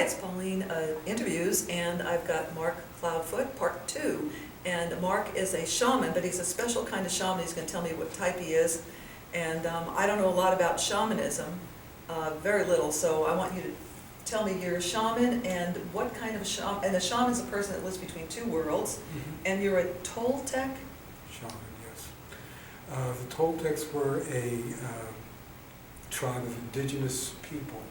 it's Pauline Interviews, and I've got Mark Cloudfoot, part 2. And Mark is a shaman, but he's a special kind of shaman. He's going to tell me what type he is. And I don't know a lot about shamanism, very little, so I want you to tell me you're a shaman and what kind of shaman. And a shaman's a person that lives between two worlds. And you're a Toltec? Shaman, yes. The Toltecs were a tribe of indigenous people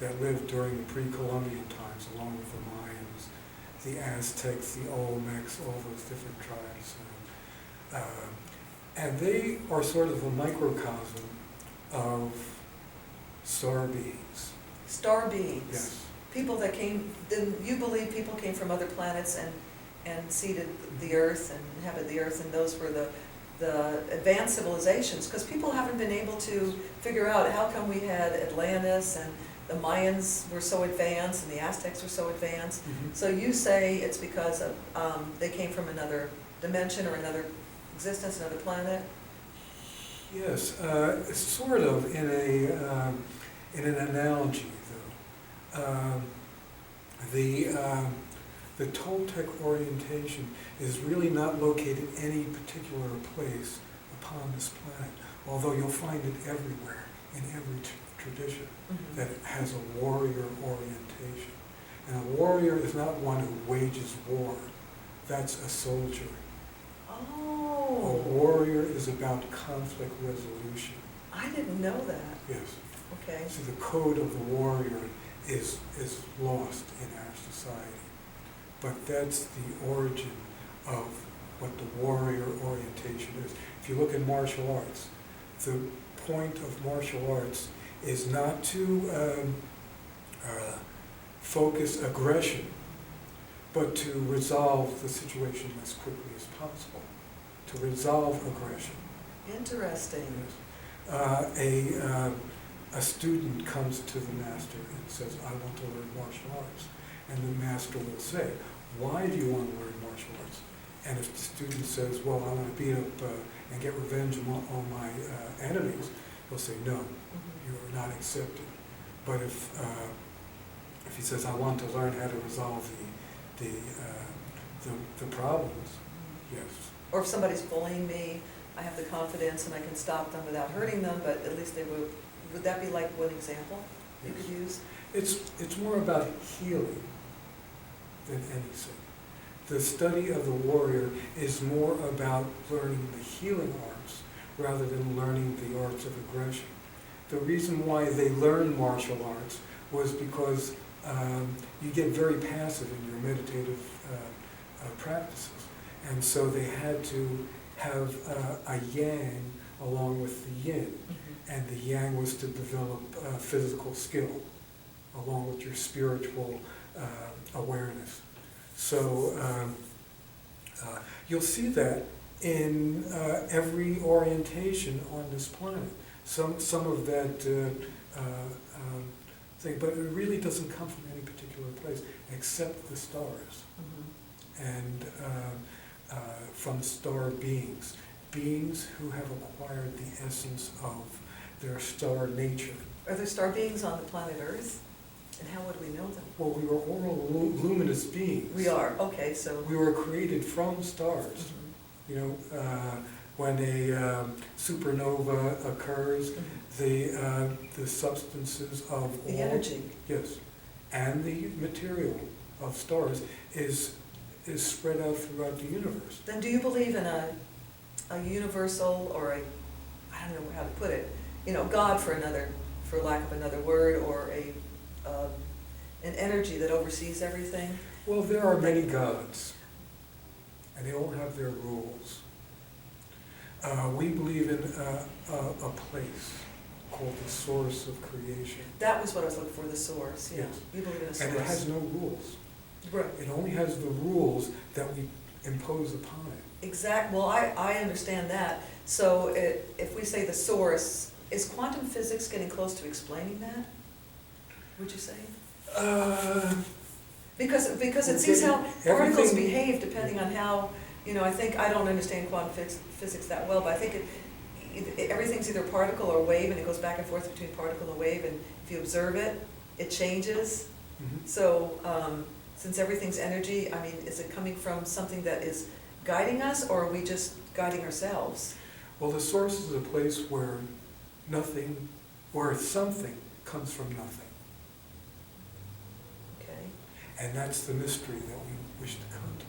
that lived during the pre-Columbian times, along with the Mayans, the Aztecs, the Olmecs, all those different tribes. And they are sort of a microcosm of star beings. Star beings? Yes. People that came, then you believe people came from other planets and seeded the earth and inhabited the earth, and those were the advanced civilizations, because people haven't been able to figure out how come we had Atlantis and the Mayans were so advanced and the Aztecs were so advanced. So you say it's because of they came from another dimension or another existence, another planet? Yes, sort of in an analogy, though. The Toltec orientation is really not located in any particular place upon this planet, although you'll find it everywhere in every tradition that it has a warrior orientation. And a warrior is not one who wages war. That's a soldier. Oh. A warrior is about conflict resolution. I didn't know that. Yes. Okay. So the code of the warrior is lost in our society. But that's the origin of what the warrior orientation is. If you look at martial arts, the point of martial arts is not to focus aggression, but to resolve the situation as quickly as possible, to resolve aggression. Interesting. Yes. A student comes to the master and says, I want to learn martial arts. And the master will say, why do you want to learn martial arts? And if the student says, well, I want to beat up and get revenge on my enemies, he'll say, no, you are not accepted. But if he says, I want to learn how to resolve the problems, yes. Or if somebody's bullying me, I have the confidence and I can stop them without hurting them, but at least they would that be like one example you could use? It's more about healing than anything. The study of the warrior is more about learning the healing arts rather than learning the arts of aggression. The reason why they learned martial arts was because you get very passive in your meditative practices. And so they had to have a yang along with the yin. And the yang was to develop physical skill along with your spiritual awareness. So you'll see that in every orientation on this planet. Some of that thing, but it really doesn't come from any particular place except the stars. And from star beings who have acquired the essence of their star nature. Are there star beings on the planet Earth? And how would we know them? Well, we are all luminous beings. We are, okay, so. We were created from stars. You know, when a supernova occurs, the substances of the all, energy. Yes, and the material of stars is spread out throughout the universe. Then do you believe in a universal, or I don't know how to put it, God for lack of another word, or an energy that oversees everything? Well, there are many gods, and they all have their rules. We believe in a place called the source of creation. That was what I was looking for, the source, yeah. Yes. You believe in a source. And it has no rules. Right. It only has the rules that we impose upon it. Well, I understand that. So if we say the source, is quantum physics getting close to explaining that? Would you say? Because it sees how particles behave depending on how, I don't understand quantum physics that well, but I think everything's either particle or wave, and it goes back and forth between particle and wave, and if you observe it, it changes. So, since everything's energy, I mean, is it coming from something that is guiding us, or are we just guiding ourselves? Well, the source is a place where nothing, where something comes from nothing. Okay. And that's the mystery that we wish to contemplate.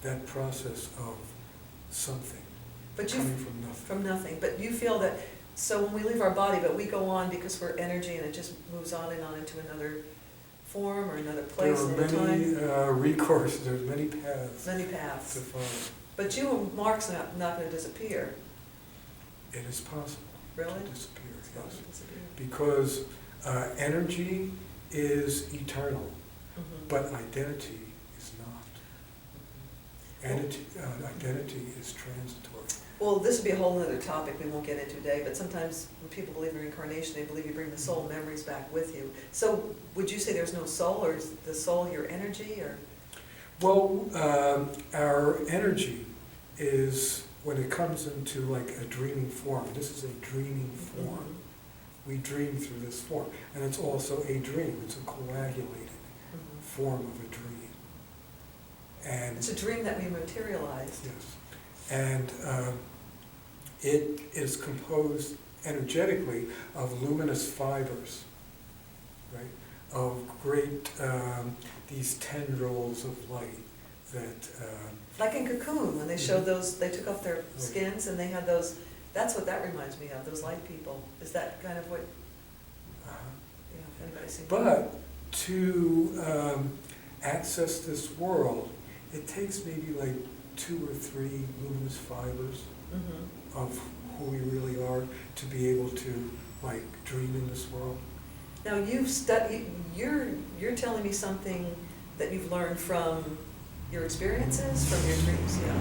That process of something But coming from nothing. From nothing, but you feel that, so when we leave our body, but we go on because we're energy and it just moves on and on into another form or another place, another There are many time? recourses, there's many paths Many to paths. follow. But you and Mark's not gonna disappear, It is possible really? to disappear, It's not yes. gonna disappear. Because energy is eternal, Mhm. but identity is not. Identity is transitory. Well, this would be a whole other topic we won't get into today, but sometimes when people believe in reincarnation, they believe you bring the soul memories back with you. So would you say there's no soul, or is the soul your energy, or? Well, our energy is, when it comes into like a dreaming form, this is a dreaming form. We dream through this form. And it's also a dream, it's a coagulated form of a dream. And It's a dream that we materialized. yes. And it is composed energetically of luminous fibers, right? Of great, these tendrils of light that, Like in Cocoon, when they showed those, they took off their skins and they had those, that's what that reminds me of, those light people. Is that kind of what, if anybody's seen? but to access this world, it takes maybe like 2 or 3 luminous fibers of who we really are to be able to like dream in this world. Now you're telling me something that you've learned from your experiences, from your dreams, yeah.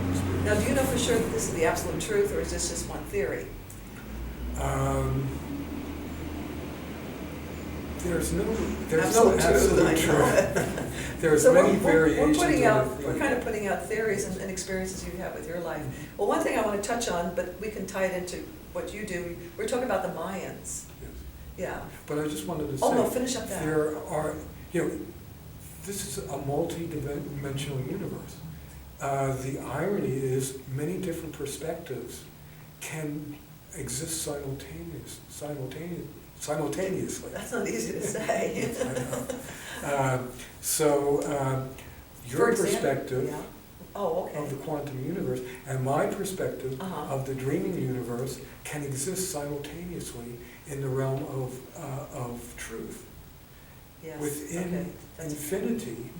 Now, do you know for sure that this is the absolute truth, or is this just one theory? There's no Absolute absolute I know. truth. There's So many we're variations putting of out, the we're theme. kind of putting out theories and experiences you have with your life. Well, one thing I want to touch on, but we can tie it into what you do, we're talking about the Mayans. Yes. Yeah. But I just wanted to say, Oh, no, finish up that. there are, this is a multi-dimensional universe. The irony is many different perspectives can exist simultaneously. That's not easy to say. I know. Your For example, perspective yeah. Oh, of the okay. quantum universe and my perspective Uh-huh. of the dreaming universe can exist simultaneously in the realm of truth. Yes. Within Okay. That's- infinity,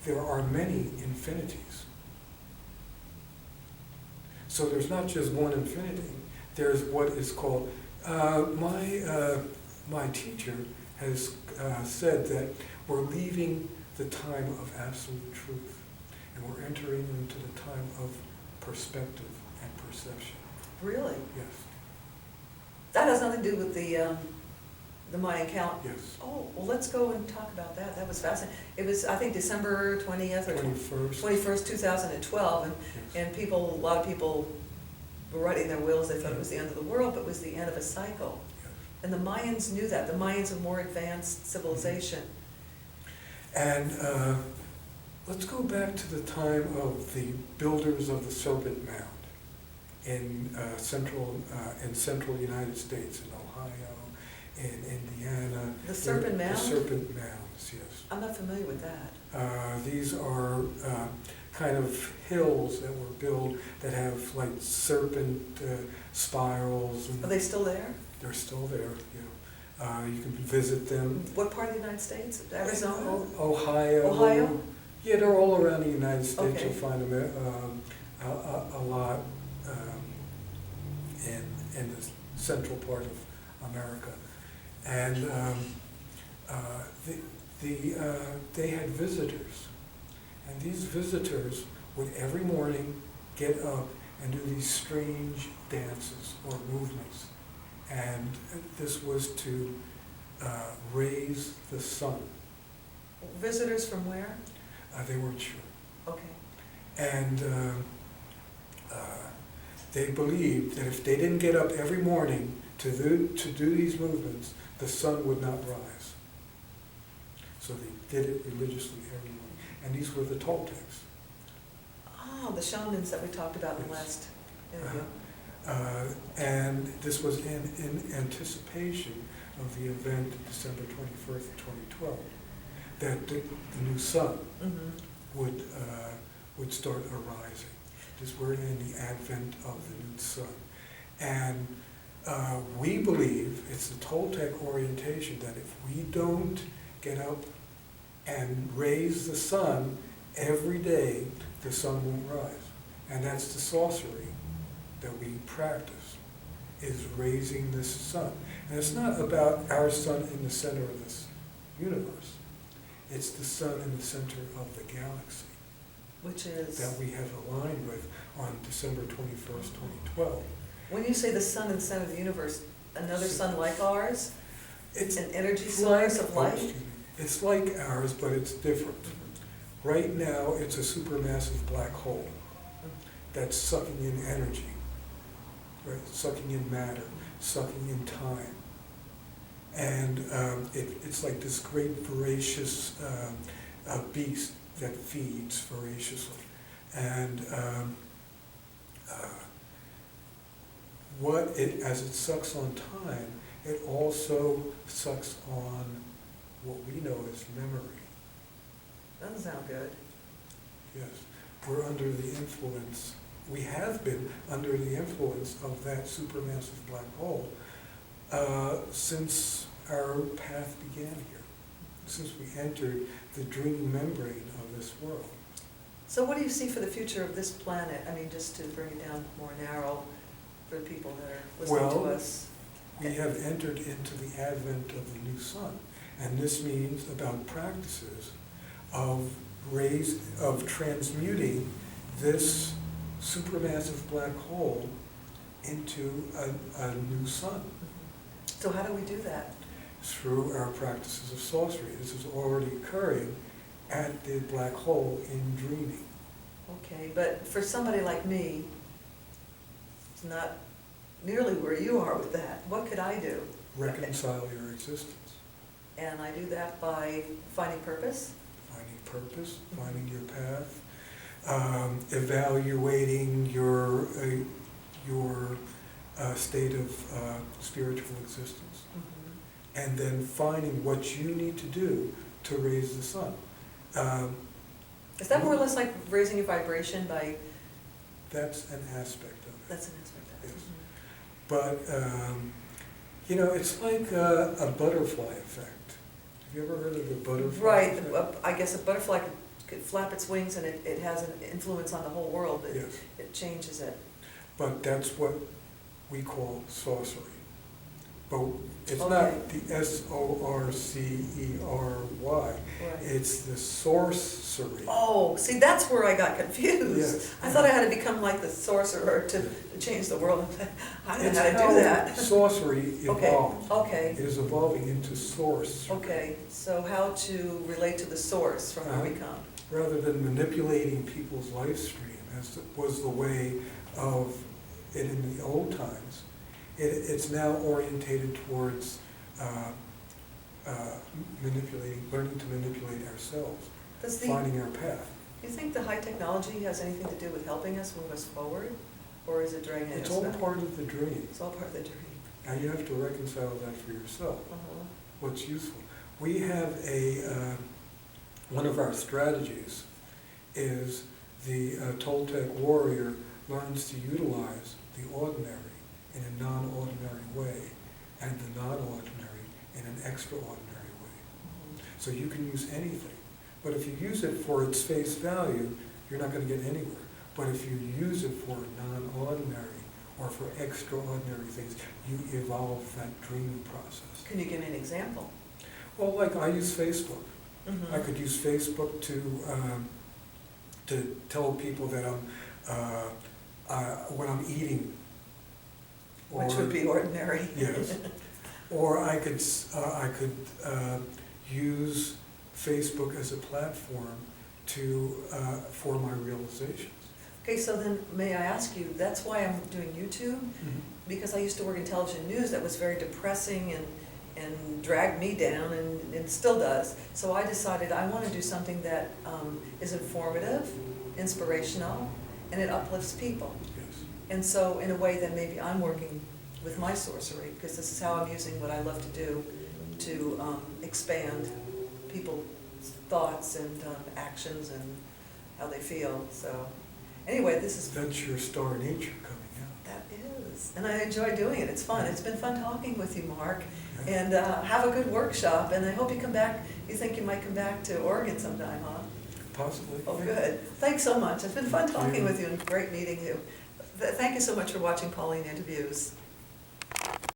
there are many infinities. So there's not just one infinity, there's what is called, my teacher has said that we're leaving the time of absolute truth, and we're entering into the time of perspective and perception. Really? Yes, That has nothing to do with the Mayan calendar? yes. Oh, well, let's go and talk about that. That was fascinating. It was, I think, December 20th or 21st. 21st, 2012, Yes. and people, a lot of people were writing their wills. They thought it was the end of the world, but it was the end of a cycle. Yes. And the Mayans knew that. The Mayans are more advanced civilization. And let's go back to the time of the builders of the Serpent Mound in central United States, in Ohio, in Indiana. The Serpent Mound? The Serpent Mounds, yes. I'm not familiar with that. These are kind of hills that were built that have like serpent spirals. And Are they still there? they're still there, you can visit them. What part of the United States? Arizona? Ohio. Ohio? Yeah, they're all around the United States. Okay. You'll find them a lot in the central part of America. And they had visitors. And these visitors would every morning get up and do these strange dances or movements. And this was to raise the sun. Visitors from where? They weren't sure. Okay. And they believed that if they didn't get up every morning to do these movements, the sun would not rise. So they did it religiously every morning. And these were the Toltecs. Oh, the shamans that we talked about in the last interview. And this was in anticipation of the event December 21st, 2012, that the new sun would start arising. This we're in the advent of the new sun. And we believe it's the Toltec orientation that if we don't get up and raise the sun every day, the sun won't rise. And that's the sorcery that we practice, is raising this sun. And it's not about our sun in the center of this universe. It's the sun in the center of the galaxy. Which is? That we have aligned with on December 21st, 2012. When you say the sun in the center of the universe, another sun like ours? It's an energy source of light? It's like ours, but it's different. Right now, it's a supermassive black hole that's sucking in energy, right? Sucking in matter, sucking in time. And it's like this great voracious beast that feeds voraciously. And as it sucks on time, it also sucks on what we know as memory. Doesn't sound good. Yes, we're under the influence, we have been under the influence of that supermassive black hole since our path began here, since we entered the dreaming membrane of this world. So what do you see for the future of this planet? I mean, just to bring it down more narrow for the people that are listening to us. We have entered into the advent of the new sun, and this means about practices of transmuting this supermassive black hole into a new sun. So how do we do that? Through our practices of sorcery. This is already occurring at the black hole in dreaming. Okay, but for somebody like me, it's not nearly where you are with that. What could I do? Reconcile your existence. And I do that by finding purpose? Finding purpose, finding your path, evaluating your state of spiritual existence, and then finding what you need to do to raise the sun. Is that more or less like raising your vibration by? That's an aspect of it. That's an aspect of it. Yes. But, it's like a butterfly effect. Have you ever heard of the butterfly effect? Right, I guess a butterfly could flap its wings and it has an influence on the whole world. Yes. It changes it. But that's what we call sorcery. But it's Okay. not the sorcery, Right. it's the sorcery. Oh, see, that's where I got confused. Yes. I thought I had to become like the sorcerer to change the world. I don't know how to do that. Sorcery evolved. Okay. It is evolving into sorcery. Okay, so how to relate to the source from where we come. Rather than manipulating people's life stream, as was the way of it in the old times, it's now orientated towards learning to manipulate ourselves, finding our path. Do you think the high technology has anything to do with helping us move us forward? Or is it dragging us back? It's all part of the dream. It's all part of the dream. Now you have to reconcile that for yourself. Uh-huh. What's useful? We have one of our strategies is the Toltec warrior learns to utilize the ordinary in a non-ordinary way, and the non-ordinary in an extraordinary way. So you can use anything, but if you use it for its face value, you're not going to get anywhere. But if you use it for non-ordinary or for extraordinary things, you evolve that dreaming process. Can you give me an example? Well, like I use Facebook. Mm-hmm. I could use Facebook to tell people that when I'm eating. Which would be ordinary. Yes. Or I could use Facebook as a platform for my realizations. Okay, so then may I ask you, that's why I'm doing YouTube? Because I used to work in television news that was very depressing and dragged me down, and it still does. So I decided I want to do something that is informative, inspirational, and it uplifts people. Yes. And so in a way that maybe I'm working with my sorcery, because this is how I'm using what I love to do to expand people's thoughts and actions and how they feel. So anyway, this is... That's your star nature coming out. That is, and I enjoy doing it. It's fun. It's been fun talking with you, Mark. Yeah. And have a good workshop, and I hope you come back. You think you might come back to Oregon sometime, huh? Possibly. Oh, yeah. good. Thanks so much. It's been fun talking Yeah. with you and great meeting you. Thank you so much for watching Pauline Interviews.